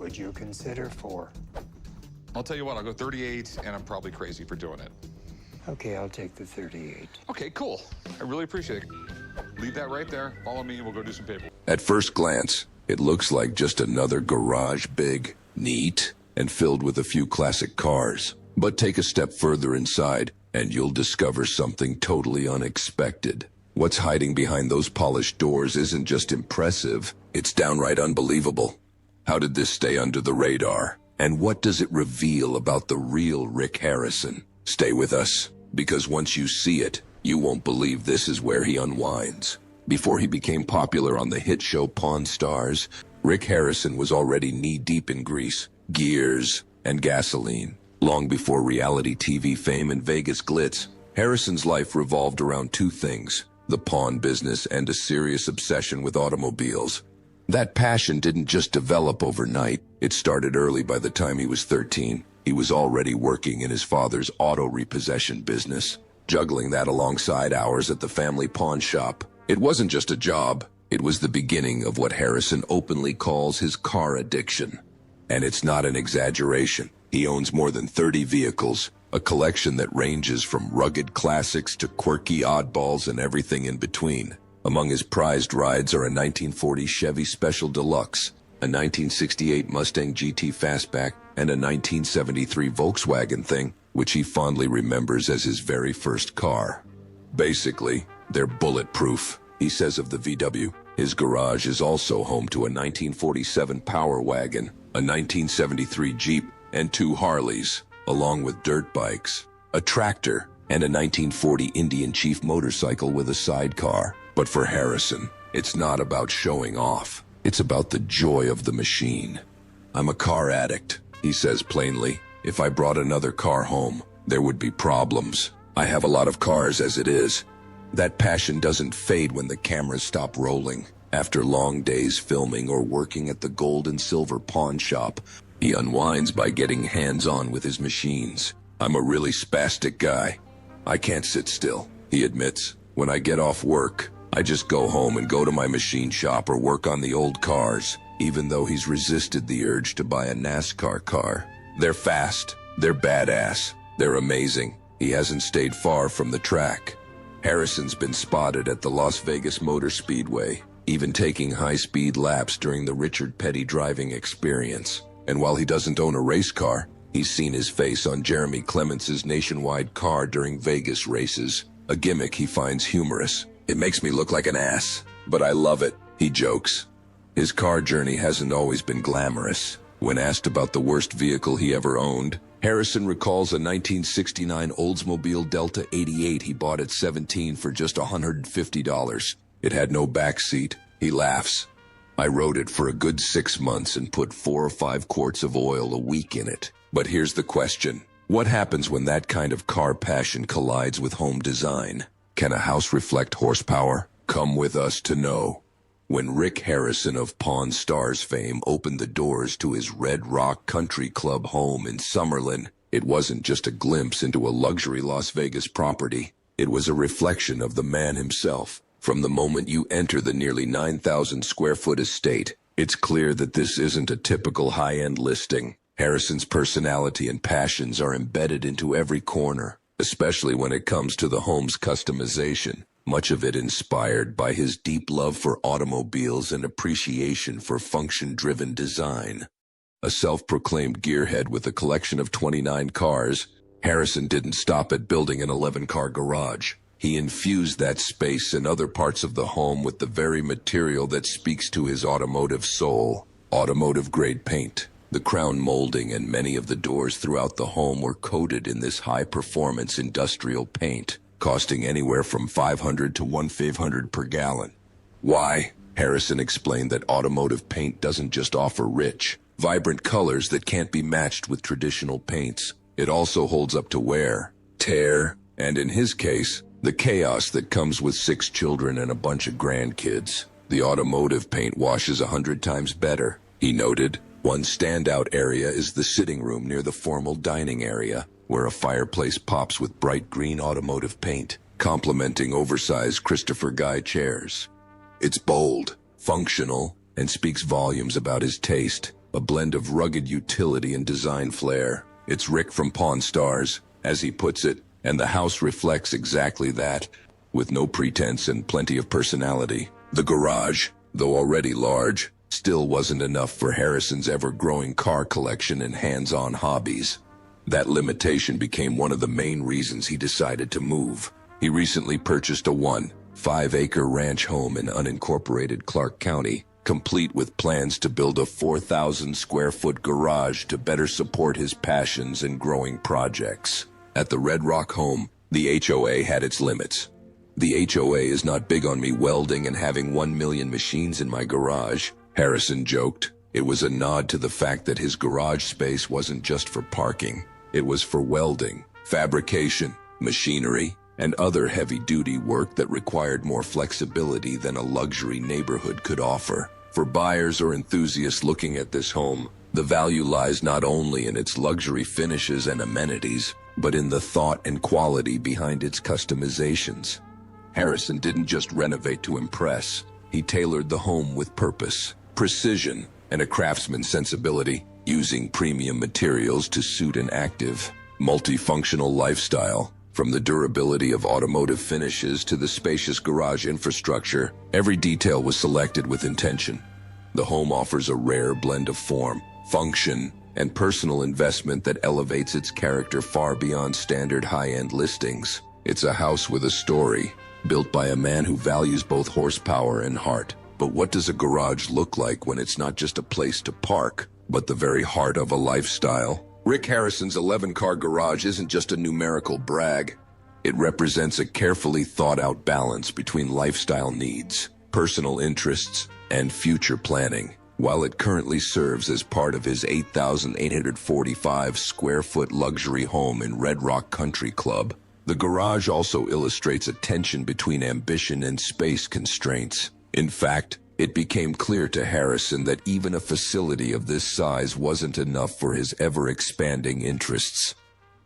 would you consider 4? I'll tell you what, I'll go 38, and I'm probably crazy for doing it. Okay, I'll take the 38. Okay, cool. I really appreciate it. Leave that right there. Follow me, and we'll go do some paperwork. At first glance, it looks like just another garage, big, neat, and filled with a few classic cars. But take a step further inside, and you'll discover something totally unexpected. What's hiding behind those polished doors isn't just impressive, it's downright unbelievable. How did this stay under the radar? And what does it reveal about the real Rick Harrison? Stay with us, because once you see it, you won't believe this is where he unwinds. Before he became popular on the hit show Pawn Stars, Rick Harrison was already knee-deep in grease, gears, and gasoline. Long before reality TV fame and Vegas glitz, Harrison's life revolved around 2 things: the pawn business and a serious obsession with automobiles. That passion didn't just develop overnight. It started early. By the time he was 13, he was already working in his father's auto repossession business, juggling that alongside hours at the family pawn shop. It wasn't just a job, it was the beginning of what Harrison openly calls his car addiction. And it's not an exaggeration. He owns more than 30 vehicles, a collection that ranges from rugged classics to quirky oddballs and everything in between. Among his prized rides are a 1940 Chevy Special Deluxe, a 1968 Mustang GT Fastback, and a 1973 Volkswagen Thing, which he fondly remembers as his very first car. Basically, they're bulletproof, he says of the VW. His garage is also home to a 1947 Power Wagon, a 1973 Jeep, and 2 Harleys, along with dirt bikes, a tractor, and a 1940 Indian Chief motorcycle with a sidecar. But for Harrison, it's not about showing off. It's about the joy of the machine. I'm a car addict, he says plainly. If I brought another car home, there would be problems. I have a lot of cars as it is. That passion doesn't fade when the cameras stop rolling. After long days filming or working at the gold and silver pawn shop, he unwinds by getting hands-on with his machines. I'm a really spastic guy. I can't sit still, he admits. When I get off work, I just go home and go to my machine shop or work on the old cars, even though he's resisted the urge to buy a NASCAR car. They're fast, they're badass, they're amazing. He hasn't stayed far from the track. Harrison's been spotted at the Las Vegas Motor Speedway, even taking high-speed laps during the Richard Petty driving experience. And while he doesn't own a race car, he's seen his face on Jeremy Clements' nationwide car during Vegas races, a gimmick he finds humorous. It makes me look like an ass, but I love it, he jokes. His car journey hasn't always been glamorous. When asked about the worst vehicle he ever owned, Harrison recalls a 1969 Oldsmobile Delta 88 he bought at 17 for just $150. It had no back seat. He laughs. I rode it for a good 6 months and put 4 or 5 quarts of oil a week in it. But here's the question. What happens when that kind of car passion collides with home design? Can a house reflect horsepower? Come with us to know. When Rick Harrison of Pawn Stars fame opened the doors to his Red Rock Country Club home in Summerlin, it wasn't just a glimpse into a luxury Las Vegas property. It was a reflection of the man himself. From the moment you enter the nearly 9,000 square foot estate, it's clear that this isn't a typical high-end listing. Harrison's personality and passions are embedded into every corner, especially when it comes to the home's customization, much of it inspired by his deep love for automobiles and appreciation for function-driven design. A self-proclaimed gearhead with a collection of 29 cars, Harrison didn't stop at building an 11-car garage. He infused that space and other parts of the home with the very material that speaks to his automotive soul, automotive-grade paint. The crown molding and many of the doors throughout the home were coated in this high-performance industrial paint, costing anywhere from $500 to $1,500 per gallon. Why? Harrison explained that automotive paint doesn't just offer rich, vibrant colors that can't be matched with traditional paints. It also holds up to wear, tear, and in his case, the chaos that comes with 6 children and a bunch of grandkids. The automotive paint washes 100 times better, he noted. One standout area is the sitting room near the formal dining area, where a fireplace pops with bright green automotive paint, complementing oversized Christopher Guy chairs. It's bold, functional, and speaks volumes about his taste. a blend of rugged utility and design flair. It's Rick from Pawn Stars, as he puts it, and the house reflects exactly that, with no pretense and plenty of personality. The garage, though already large, still wasn't enough for Harrison's ever-growing car collection and hands-on hobbies. That limitation became one of the main reasons he decided to move. He recently purchased a 1.5-acre ranch home in unincorporated Clark County, complete with plans to build a 4,000-square-foot garage to better support his passions and growing projects. At the Red Rock home, the HOA had its limits. The HOA is not big on me welding and having 1 million machines in my garage, Harrison joked. It was a nod to the fact that his garage space wasn't just for parking. It was for welding, fabrication, machinery, and other heavy-duty work that required more flexibility than a luxury neighborhood could offer. For buyers or enthusiasts looking at this home, the value lies not only in its luxury finishes and amenities, but in the thought and quality behind its customizations. Harrison didn't just renovate to impress. He tailored the home with purpose, precision, and a craftsman's sensibility, using premium materials to suit an active, multifunctional lifestyle. From the durability of automotive finishes to the spacious garage infrastructure, every detail was selected with intention. The home offers a rare blend of form, function, and personal investment that elevates its character far beyond standard high-end listings. It's a house with a story, built by a man who values both horsepower and heart. But what does a garage look like when it's not just a place to park, but the very heart of a lifestyle? Rick Harrison's 11-car garage isn't just a numerical brag. It represents a carefully thought-out balance between lifestyle needs, personal interests, and future planning. While it currently serves as part of his 8,845-square-foot luxury home in Red Rock Country Club, the garage also illustrates a tension between ambition and space constraints. In fact, it became clear to Harrison that even a facility of this size wasn't enough for his ever-expanding interests.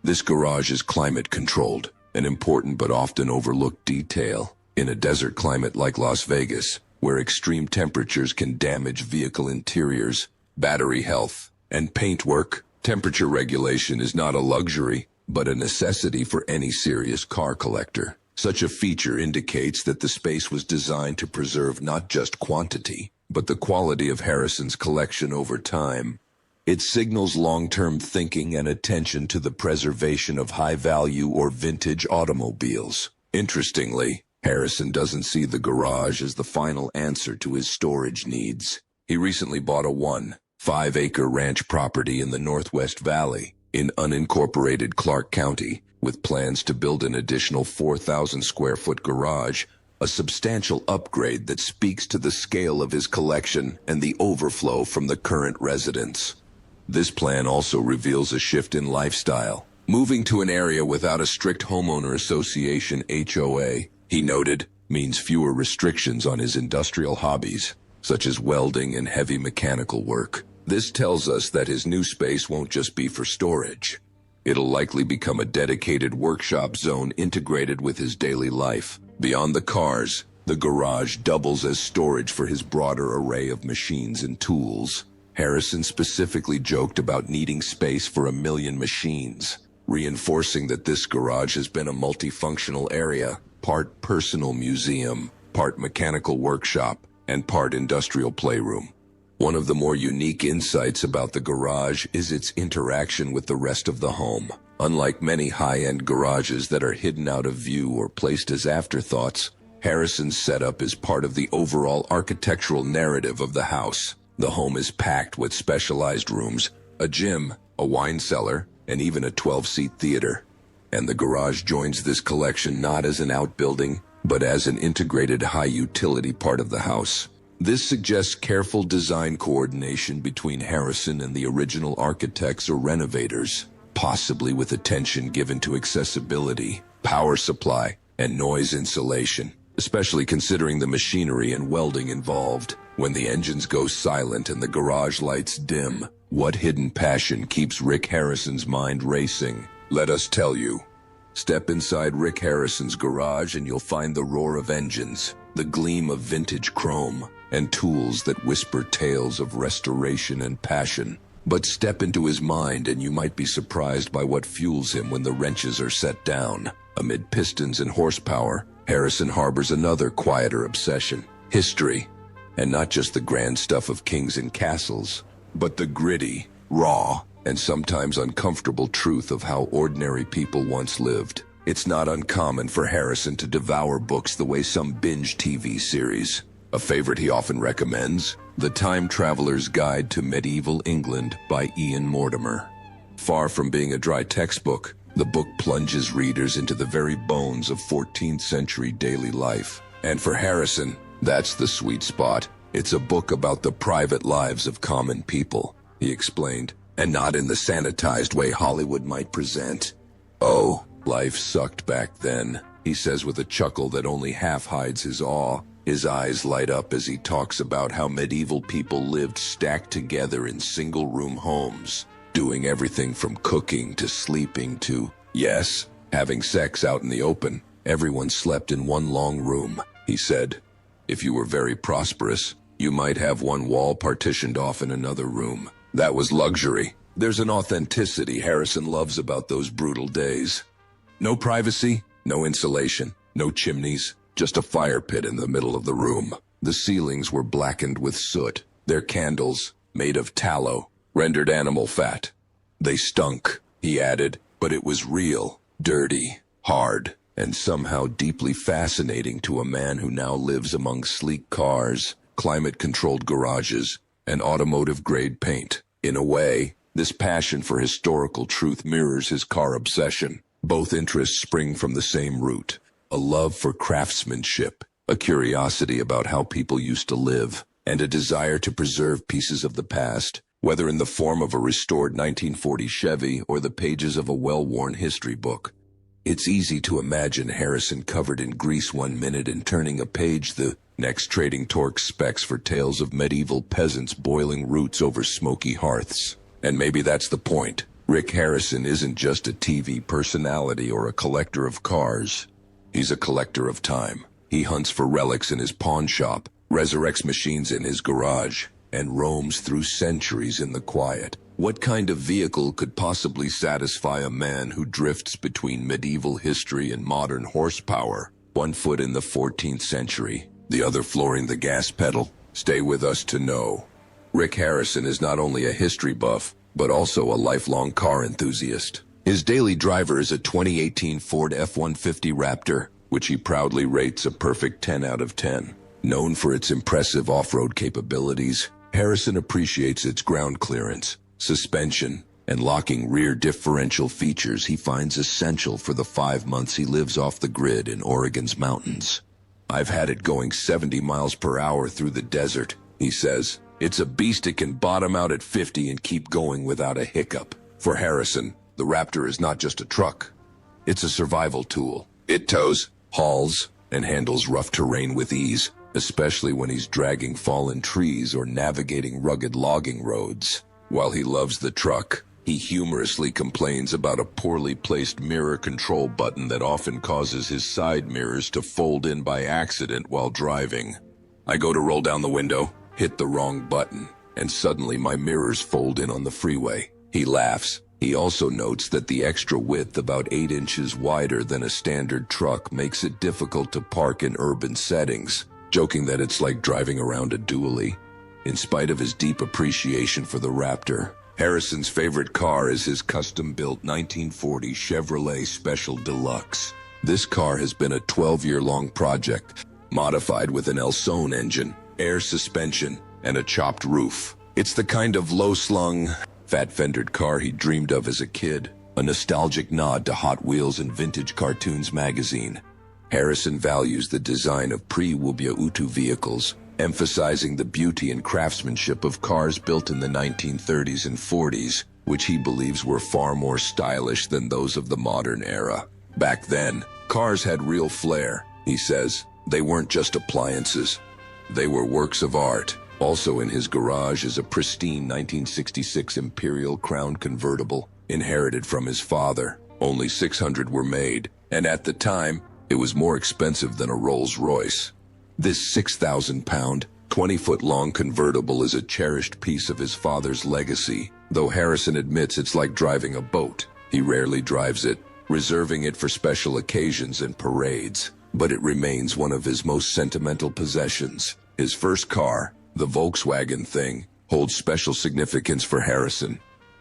This garage is climate-controlled, an important but often overlooked detail. In a desert climate like Las Vegas, where extreme temperatures can damage vehicle interiors, battery health, and paintwork, temperature regulation is not a luxury, but a necessity for any serious car collector. Such a feature indicates that the space was designed to preserve not just quantity, but the quality of Harrison's collection over time. It signals long-term thinking and attention to the preservation of high-value or vintage automobiles. Interestingly, Harrison doesn't see the garage as the final answer to his storage needs. He recently bought a 1.5-acre ranch property in the Northwest Valley, in unincorporated Clark County, with plans to build an additional 4,000-square-foot garage, a substantial upgrade that speaks to the scale of his collection and the overflow from the current residents. This plan also reveals a shift in lifestyle. Moving to an area without a strict homeowner association HOA, he noted, means fewer restrictions on his industrial hobbies, such as welding and heavy mechanical work. This tells us that his new space won't just be for storage. It'll likely become a dedicated workshop zone integrated with his daily life. Beyond the cars, the garage doubles as storage for his broader array of machines and tools. Harrison specifically joked about needing space for 1 million machines, reinforcing that this garage has been a multifunctional area, part personal museum, part mechanical workshop, and part industrial playroom. One of the more unique insights about the garage is its interaction with the rest of the home. Unlike many high-end garages that are hidden out of view or placed as afterthoughts, Harrison's setup is part of the overall architectural narrative of the house. The home is packed with specialized rooms, a gym, a wine cellar, and even a 12-seat theater. And the garage joins this collection not as an outbuilding, but as an integrated high-utility part of the house. This suggests careful design coordination between Harrison and the original architects or renovators, possibly with attention given to accessibility, power supply, and noise insulation, especially considering the machinery and welding involved. When the engines go silent and the garage lights dim, what hidden passion keeps Rick Harrison's mind racing? Let us tell you. Step inside Rick Harrison's garage and you'll find the roar of engines, the gleam of vintage chrome, and tools that whisper tales of restoration and passion. But step into his mind and you might be surprised by what fuels him when the wrenches are set down. Amid pistons and horsepower, Harrison harbors another quieter obsession: history. And not just the grand stuff of kings and castles, but the gritty, raw, and sometimes uncomfortable truth of how ordinary people once lived. It's not uncommon for Harrison to devour books the way some binge TV series. A favorite he often recommends, The Time Traveler's Guide to Medieval England by Ian Mortimer. Far from being a dry textbook, the book plunges readers into the very bones of 14th century daily life. And for Harrison, that's the sweet spot. It's a book about the private lives of common people, he explained, and not in the sanitized way Hollywood might present. Oh, life sucked back then, he says with a chuckle that only half hides his awe. His eyes light up as he talks about how medieval people lived stacked together in single-room homes, doing everything from cooking to sleeping to, yes, having sex out in the open. Everyone slept in one long room, he said. If you were very prosperous, you might have one wall partitioned off in another room. That was luxury. There's an authenticity Harrison loves about those brutal days. No privacy, no insulation, no chimneys, just a fire pit in the middle of the room. The ceilings were blackened with soot, their candles, made of tallow, rendered animal fat. They stunk, he added, but it was real, dirty, hard, and somehow deeply fascinating to a man who now lives among sleek cars, climate-controlled garages, and automotive-grade paint. In a way, this passion for historical truth mirrors his car obsession. Both interests spring from the same root: a love for craftsmanship, a curiosity about how people used to live, and a desire to preserve pieces of the past, whether in the form of a restored 1940 Chevy or the pages of a well-worn history book. It's easy to imagine Harrison covered in grease one minute and turning a page the next trading torque specs for tales of medieval peasants boiling roots over smoky hearths. And maybe that's the point. Rick Harrison isn't just a TV personality or a collector of cars. He's a collector of time. He hunts for relics in his pawn shop, resurrects machines in his garage, and roams through centuries in the quiet. What kind of vehicle could possibly satisfy a man who drifts between medieval history and modern horsepower? One foot in the 14th century, the other flooring the gas pedal. Stay with us to know. Rick Harrison is not only a history buff, but also a lifelong car enthusiast. His daily driver is a 2018 Ford F-150 Raptor, which he proudly rates a perfect 10 out of 10. Known for its impressive off-road capabilities, Harrison appreciates its ground clearance, suspension, and locking rear differential features he finds essential for the 5 months he lives off the grid in Oregon's mountains. I've had it going 70 miles per hour through the desert, he says. It's a beast that can bottom out at 50 and keep going without a hiccup. For Harrison, the Raptor is not just a truck. It's a survival tool. It tows, hauls, and handles rough terrain with ease, especially when he's dragging fallen trees or navigating rugged logging roads. While he loves the truck, he humorously complains about a poorly placed mirror control button that often causes his side mirrors to fold in by accident while driving. I go to roll down the window, hit the wrong button, and suddenly my mirrors fold in on the freeway. He laughs. He also notes that the extra width, about 8 inches wider than a standard truck, makes it difficult to park in urban settings, joking that it's like driving around a dually. In spite of his deep appreciation for the Raptor, Harrison's favorite car is his custom-built 1940 Chevrolet Special Deluxe. This car has been a 12-year-long project, modified with an El-Son engine, air suspension, and a chopped roof. It's the kind of low-slung, fat-fendered car he dreamed of as a kid, a nostalgic nod to Hot Wheels and Vintage Cartoons magazine. Harrison values the design of pre-Wubutu vehicles, emphasizing the beauty and craftsmanship of cars built in the 1930s and 40s, which he believes were far more stylish than those of the modern era. Back then, cars had real flair, he says. They weren't just appliances. They were works of art. Also in his garage is a pristine 1966 Imperial Crown convertible, inherited from his father. Only 600 were made, and at the time, it was more expensive than a Rolls-Royce. This 6,000-pound, 20-foot-long convertible is a cherished piece of his father's legacy, though Harrison admits it's like driving a boat. He rarely drives it, reserving it for special occasions and parades, but it remains one of his most sentimental possessions. His first car, the Volkswagen thing, holds special significance for Harrison.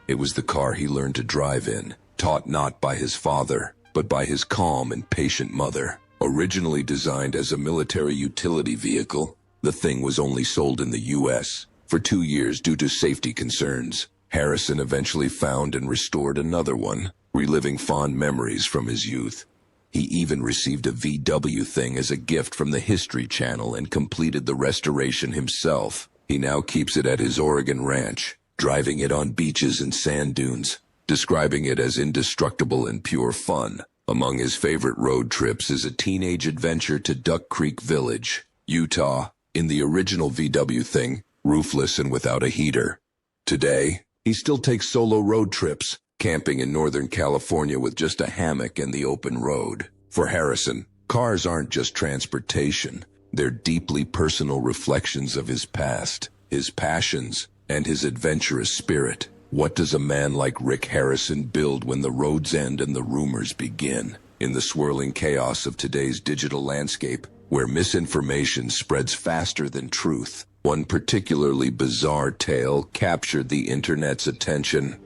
It was the car he learned to drive in, taught not by his father, but by his calm and patient mother. Originally designed as a military utility vehicle, the thing was only sold in the U.S. for 2 years due to safety concerns. Harrison eventually found and restored another one, reliving fond memories from his youth. He even received a VW thing as a gift from the History Channel and completed the restoration himself. He now keeps it at his Oregon ranch, driving it on beaches and sand dunes, describing it as indestructible and pure fun. Among his favorite road trips is a teenage adventure to Duck Creek Village, Utah, in the original VW thing, roofless and without a heater. Today, he still takes solo road trips, camping in Northern California with just a hammock and the open road. For Harrison, cars aren't just transportation. They're deeply personal reflections of his past, his passions, and his adventurous spirit. What does a man like Rick Harrison build when the roads end and the rumors begin? In the swirling chaos of today's digital landscape, where misinformation spreads faster than truth, one particularly bizarre tale captured the internet's attention.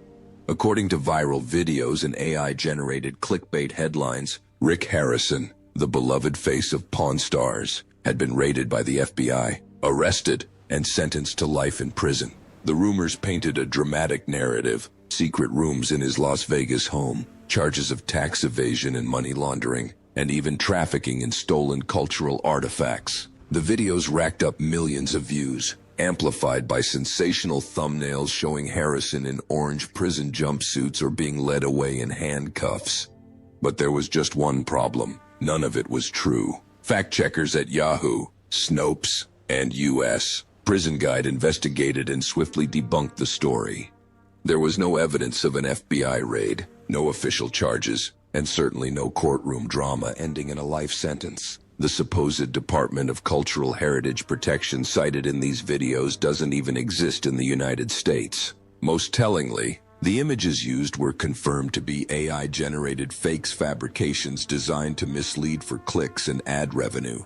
According to viral videos and AI-generated clickbait headlines, Rick Harrison, the beloved face of Pawn Stars, had been raided by the FBI, arrested, and sentenced to life in prison. The rumors painted a dramatic narrative: secret rooms in his Las Vegas home, charges of tax evasion and money laundering, and even trafficking in stolen cultural artifacts. The videos racked up millions of views, amplified by sensational thumbnails showing Harrison in orange prison jumpsuits or being led away in handcuffs. But there was just one problem: none of it was true. Fact-checkers at Yahoo, Snopes, and U.S. Prison Guide investigated and swiftly debunked the story. There was no evidence of an FBI raid, no official charges, and certainly no courtroom drama ending in a life sentence. The supposed Department of Cultural Heritage Protection cited in these videos doesn't even exist in the United States. Most tellingly, the images used were confirmed to be AI-generated fakes fabrications designed to mislead for clicks and ad revenue.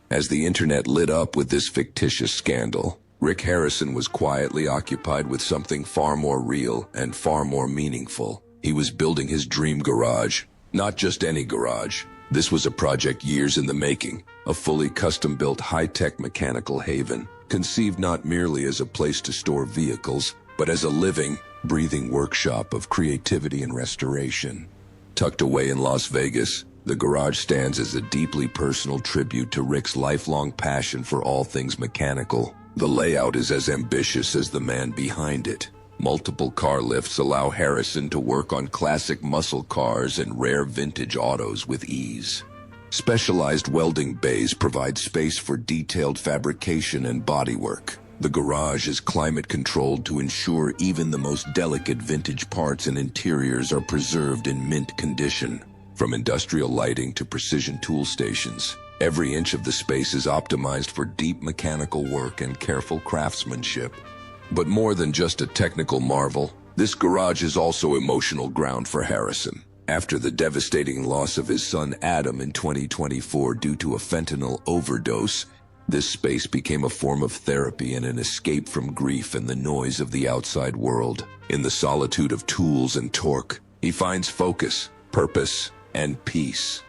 As the internet lit up with this fictitious scandal, Rick Harrison was quietly occupied with something far more real and far more meaningful. He was building his dream garage. Not just any garage. This was a project years in the making, a fully custom-built high-tech mechanical haven, conceived not merely as a place to store vehicles, but as a living, breathing workshop of creativity and restoration. Tucked away in Las Vegas, the garage stands as a deeply personal tribute to Rick's lifelong passion for all things mechanical. The layout is as ambitious as the man behind it. Multiple car lifts allow Harrison to work on classic muscle cars and rare vintage autos with ease. Specialized welding bays provide space for detailed fabrication and bodywork. The garage is climate-controlled to ensure even the most delicate vintage parts and interiors are preserved in mint condition. From industrial lighting to precision tool stations, every inch of the space is optimized for deep mechanical work and careful craftsmanship. But more than just a technical marvel, this garage is also emotional ground for Harrison. After the devastating loss of his son Adam in 2024 due to a fentanyl overdose, this space became a form of therapy and an escape from grief and the noise of the outside world. In the solitude of tools and torque, he finds focus, purpose, and peace.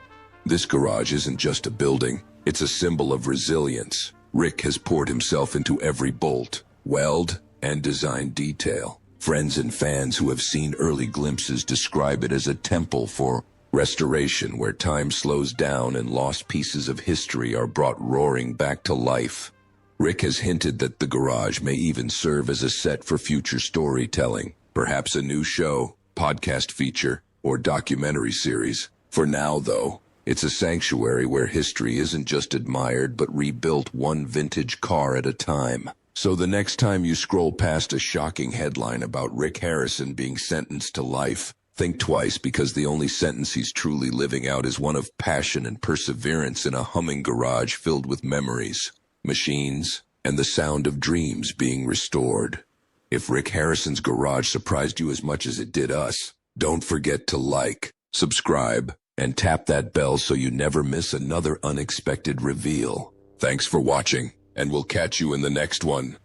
This garage isn't just a building, it's a symbol of resilience. Rick has poured himself into every bolt, weld, and design detail. Friends and fans who have seen early glimpses describe it as a temple for restoration, where time slows down and lost pieces of history are brought roaring back to life. Rick has hinted that the garage may even serve as a set for future storytelling, perhaps a new show, podcast feature, or documentary series. For now, though, it's a sanctuary where history isn't just admired but rebuilt one vintage car at a time. So the next time you scroll past a shocking headline about Rick Harrison being sentenced to life, think twice, because the only sentence he's truly living out is one of passion and perseverance in a humming garage filled with memories, machines, and the sound of dreams being restored. If Rick Harrison's garage surprised you as much as it did us, don't forget to like, subscribe, and tap that bell so you never miss another unexpected reveal. Thanks for watching, and we'll catch you in the next one.